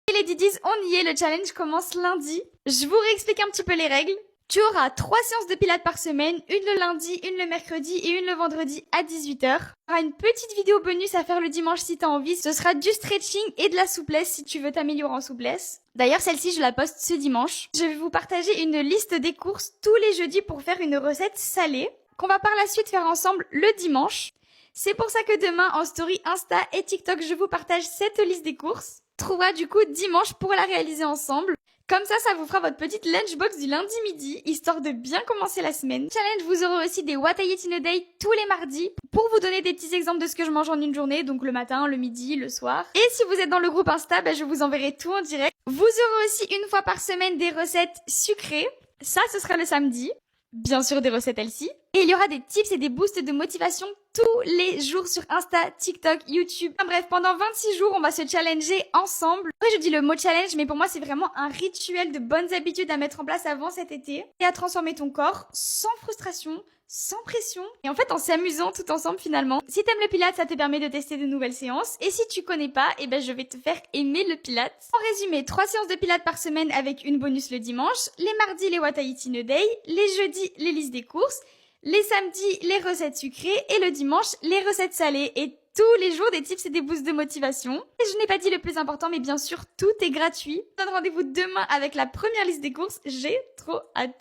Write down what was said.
Et les Didis, on y est, le challenge commence lundi. Je vous réexplique un petit peu les règles. Tu auras 3 séances de pilates par semaine, une le lundi, une le mercredi et une le vendredi à 18h. Tu auras une petite vidéo bonus à faire le dimanche si t'as envie. Ce sera du stretching et de la souplesse si tu veux t'améliorer en souplesse. D'ailleurs, celle-ci, je la poste ce dimanche. Je vais vous partager une liste des courses tous les jeudis pour faire une recette salée qu'on va par la suite faire ensemble le dimanche. C'est pour ça que demain, en story Insta et TikTok, je vous partage cette liste des courses. Trouvera du coup dimanche pour la réaliser ensemble. Comme ça vous fera votre petite lunchbox du lundi midi, histoire de bien commencer la semaine. Challenge, vous aurez aussi des What I Eat in a Day tous les mardis, pour vous donner des petits exemples de ce que je mange en une journée, donc le matin, le midi, le soir. Et si vous êtes dans le groupe Insta, je vous enverrai tout en direct. Vous aurez aussi une fois par semaine des recettes sucrées. Ça, ce sera le samedi. Bien sûr des recettes Elsie. Et il y aura des tips et des boosts de motivation tous les jours sur Insta, TikTok, YouTube. Enfin, bref, pendant 26 jours, on va se challenger ensemble. Après, je dis le mot challenge, mais pour moi, c'est vraiment un rituel de bonnes habitudes à mettre en place avant cet été et à transformer ton corps sans frustration, sans pression et en fait en s'amusant tout ensemble finalement. Si t'aimes le pilates, ça te permet de tester de nouvelles séances et si tu connais pas, je vais te faire aimer le pilates. En résumé, 3 séances de pilates par semaine avec une bonus le dimanche, les mardis les What I Eat in a Day, les jeudis les listes des courses, les samedis les recettes sucrées et le dimanche les recettes salées et tous les jours des tips et des boosts de motivation. Et je n'ai pas dit le plus important, mais bien sûr tout est gratuit. Je vous donne rendez-vous demain avec la première liste des courses, j'ai trop hâte.